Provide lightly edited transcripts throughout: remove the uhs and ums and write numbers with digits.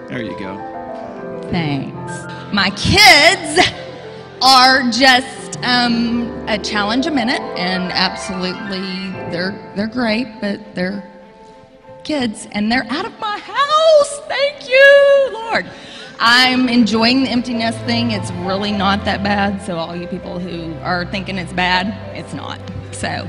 There you go. Thanks. My kids are just a challenge a minute, and absolutely they're great, but they're kids, and they're out of my house. Thank you, Lord. I'm enjoying the empty nest thing. It's really not that bad, so all you people who are thinking it's bad, it's not. So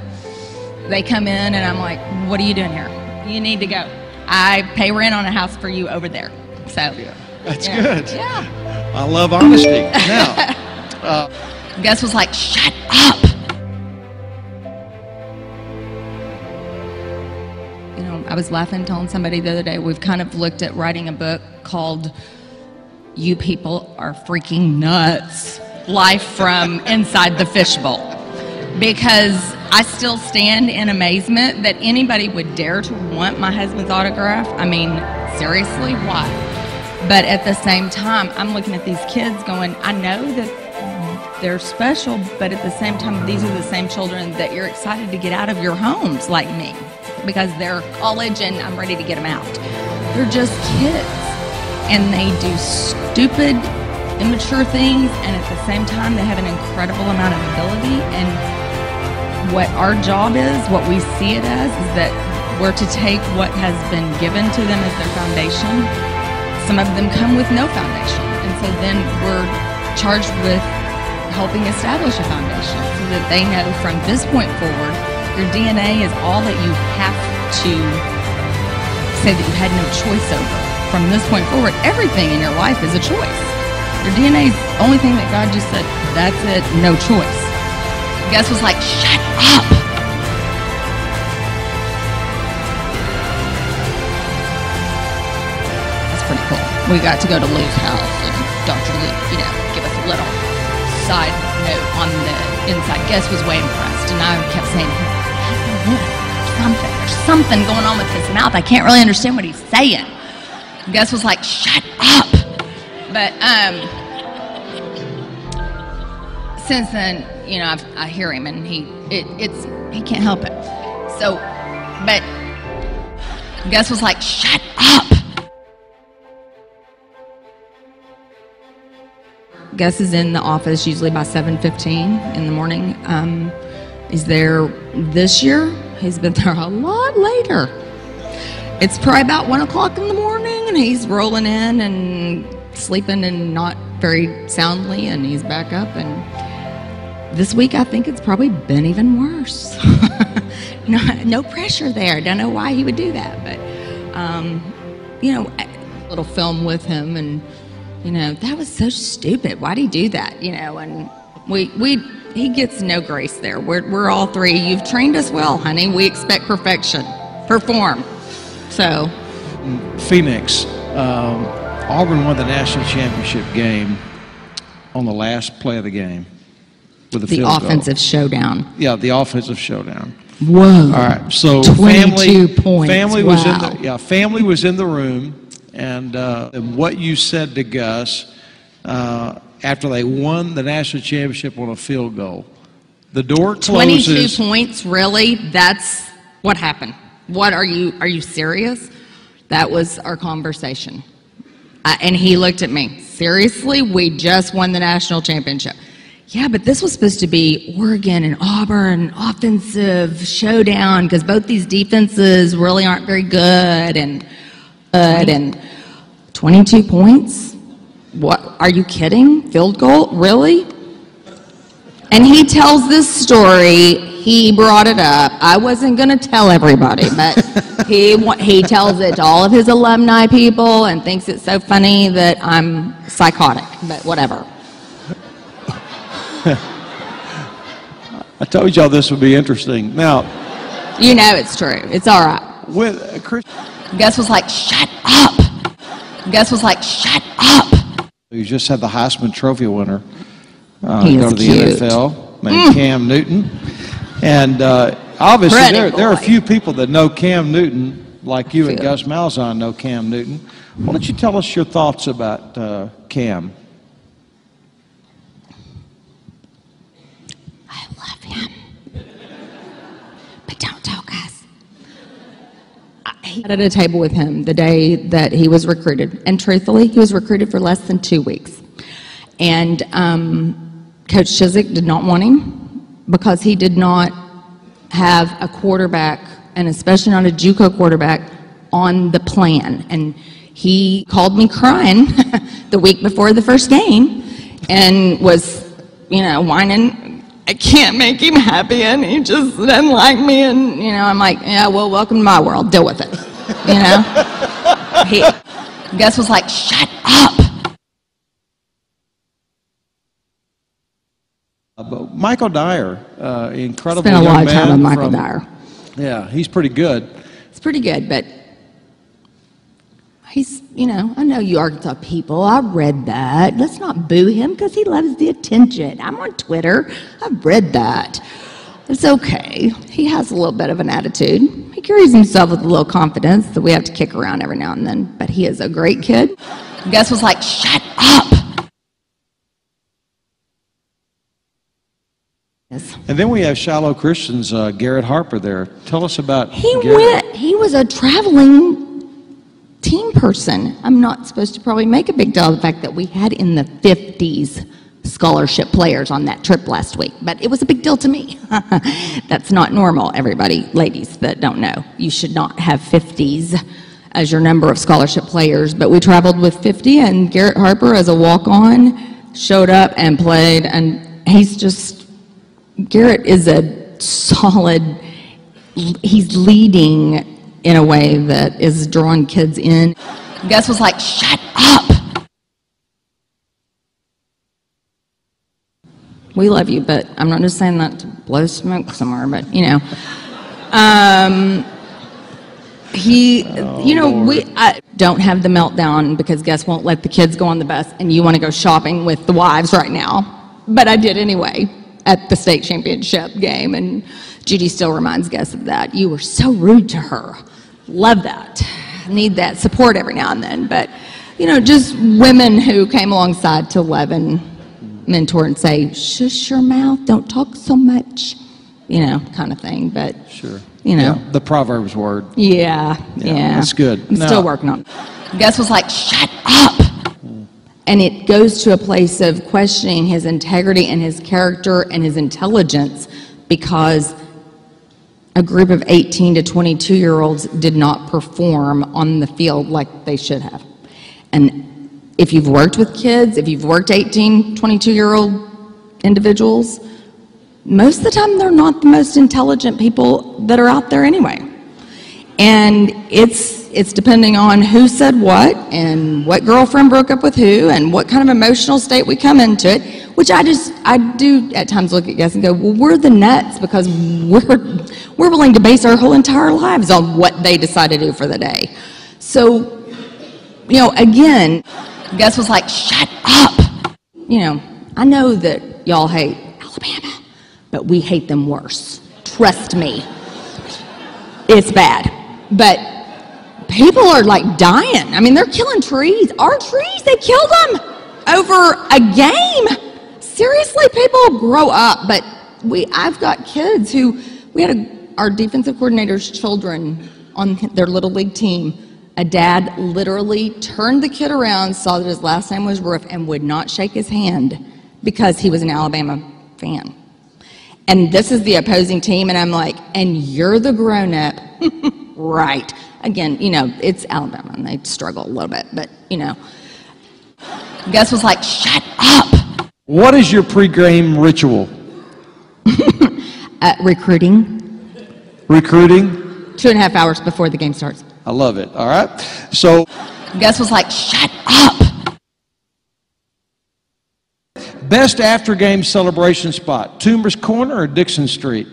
they come in, and I'm like, what are you doing here? You need to go. I pay rent on a house for you over there. So Yeah, that's good. Yeah. I love honesty. Now, Gus was like, shut up. You know, I was laughing, telling somebody the other day, we've kind of looked at writing a book called You People Are Freaking Nuts, Life from Inside the Fishbowl. Because I still stand in amazement that anybody would dare to want my husband's autograph. I mean, seriously, why? But at the same time, I'm looking at these kids going, I know that they're special, but at the same time, these are the same children that you're excited to get out of your homes like me, because they're college and I'm ready to get them out. They're just kids, and they do stupid, immature things, and at the same time, they have an incredible amount of ability. And what our job is, what we see it as, is that we're to take what has been given to them as their foundation. Some of them come with no foundation, and so then we're charged with helping establish a foundation so that they know from this point forward, your DNA is all that you have to say that you had no choice over. From this point forward, everything in your life is a choice. Your DNA is the only thing that God just said, that's it, no choice. Gus was like, shut up. That's pretty cool. We got to go to Lou's house, and Dr. Lou, give us a little side note on the inside. Gus was way impressed, and I kept saying, there's something going on with his mouth. I can't really understand what he's saying. Gus was like, shut up. But since then, I hear him, and he can't help it. So, but Gus was like, shut up. Gus is in the office usually by 7:15 in the morning. He's there this year. He's been there a lot later. It's probably about 1 o'clock in the morning, and he's rolling in and sleeping and not very soundly, and he's back up. And this week, I think it's probably been even worse. No pressure there. Don't know why he would do that, but a little film with him, and that was so stupid. Why'd he do that? And he gets no grace there. We're all three. You've trained us well, honey. We expect perfection. Perform. So, Phoenix, Auburn won the national championship game on the last play of the game with a field goal. The offensive showdown. Yeah, the offensive showdown. Whoa! All right, so 22 points. Family Wow. family was in the room, and what you said to Gus after they won the national championship on a field goal. The door closes. 22 points, really? That's what happened. What are you serious? That was our conversation. And he looked at me. Seriously? We just won the national championship. Yeah, but this was supposed to be Oregon and Auburn offensive showdown, because both these defenses really aren't very good. And 22 points? What? Are you kidding? Field goal? Really? And he tells this story. He brought it up. I wasn't going to tell everybody, but he tells it to all of his alumni people and thinks it's so funny that I'm psychotic, but whatever. I told y'all this would be interesting. Now, it's true. It's all right. with Chris, Gus was like, shut up. Gus was like, shut up. you just had the Heisman Trophy winner He go is to the cute. NFL named Cam Newton. And obviously, Pretty there are a boy. few people that know Cam Newton, like you and Few. Gus Malzahn know Cam Newton. Why don't you tell us your thoughts about Cam? I love him. But don't tell Gus. he sat at a table with him the day that he was recruited. And truthfully, he was recruited for less than 2 weeks. And Coach Chiswick did not want him because he did not have a quarterback, and especially not a JUCO quarterback, on the plan. And he called me crying the week before the first game and was, whining, I can't make him happy and he just doesn't like me. And, I'm like, yeah, well, welcome to my world. Deal with it. Gus was like, shut up. But Michael Dyer, incredible Spent a young lot of time with man Michael Dyer. Yeah, he's pretty good. It's pretty good, but he's, I know you Arkansas people. I read that. Let's not boo him because he loves the attention. I'm on Twitter. I've read that. It's okay. He has a little bit of an attitude. He carries himself with a little confidence that we have to kick around every now and then, but he is a great kid. Gus was like, shut up. And then we have Shiloh Christian's Garrett Harper there. Tell us about Garrett. He was a traveling team person. I'm not supposed to probably make a big deal of the fact that we had in the 50s scholarship players on that trip last week, but it was a big deal to me. That's not normal, everybody, ladies that don't know. You should not have 50s as your number of scholarship players, but we traveled with 50, and Garrett Harper, as a walk-on, showed up and played, and Garrett is a solid, he's leading in a way that is drawing kids in. Gus was like, shut up. We love you, but I'm not just saying that to blow smoke somewhere, but I don't have the meltdown because Gus won't let the kids go on the bus and you want to go shopping with the wives right now, but I did anyway at the state championship game, and Judy still reminds Gus of that. You were so rude to her. Love that. Need that support every now and then, but just women who came alongside to love and mentor and say, shush your mouth, don't talk so much, kind of thing. But sure, the Proverbs word. Yeah, that's good. I'm still working on it. Gus was like, shut up. And it goes to a place of questioning his integrity and his character and his intelligence because a group of 18 to 22-year-olds did not perform on the field like they should have. And if you've worked with kids, if you've worked 18, 22-year-old individuals, most of the time they're not the most intelligent people that are out there anyway. And it's depending on who said what and what girlfriend broke up with who and what kind of emotional state we come into it, which I do at times look at Gus and go, well, we're the nuts because we're willing to base our whole entire lives on what they decide to do for the day. So, again, Gus was like, shut up. I know that y'all hate Alabama, but we hate them worse. Trust me. It's bad. But people are like dying. I mean, they're killing trees. Our trees, they killed them over a game. Seriously, people grow up. But I've got kids who, our defensive coordinator's children on their little league team, a dad literally turned the kid around, saw that his last name was Roof, and would not shake his hand because he was an Alabama fan. And this is the opposing team, and I'm like, and you're the grown-up. Right. Again, it's Alabama, and they struggle a little bit, but, Gus was like, shut up. What is your pre-game ritual? Recruiting. Recruiting? 2.5 hours before the game starts. I love it. All right. So Gus was like, shut up. Best after-game celebration spot, Toomer's Corner or Dixon Street?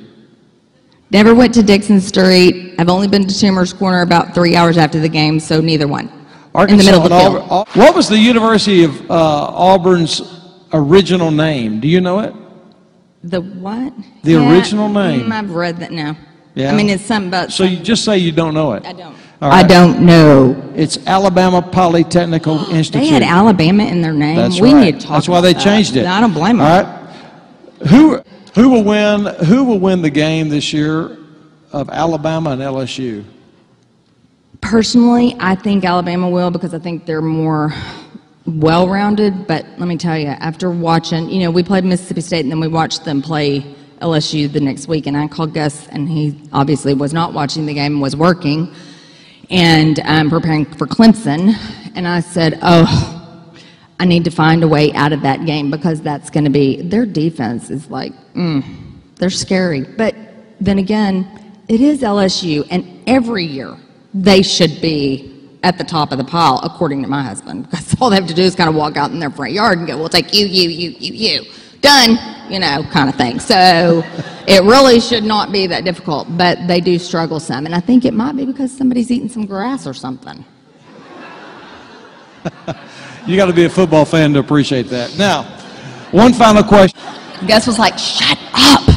Never went to Dixon Street. I've only been to Toomer's Corner about 3 hours after the game, so neither one. Arkansas, in the middle of the field. What was the University of Auburn's original name? Do you know it? The what? The original name. I've read that now. Yeah. I mean, it's something about... So you just say you don't know it. I don't. Right. I don't know. It's Alabama Polytechnical Institute. They had Alabama in their name. That's we right. need to talk That's why they changed it. I don't blame them. All right. Who will win the game this year of Alabama and LSU? Personally, I think Alabama will because I think they're more well-rounded. But let me tell you, after watching, we played Mississippi State and then we watched them play LSU the next week. And I called Gus, and he obviously was not watching the game, was working and preparing for Clemson. And I said, I need to find a way out of that game because that's going to be, their defense is like, they're scary. But then again, it is LSU, and every year they should be at the top of the pile, according to my husband, because all they have to do is kind of walk out in their front yard and go, we'll take you, done, kind of thing. So it really should not be that difficult, but they do struggle some, and I think it might be because somebody's eating some grass or something. You got to be a football fan to appreciate that. Now, one final question. Gus was like, shut up.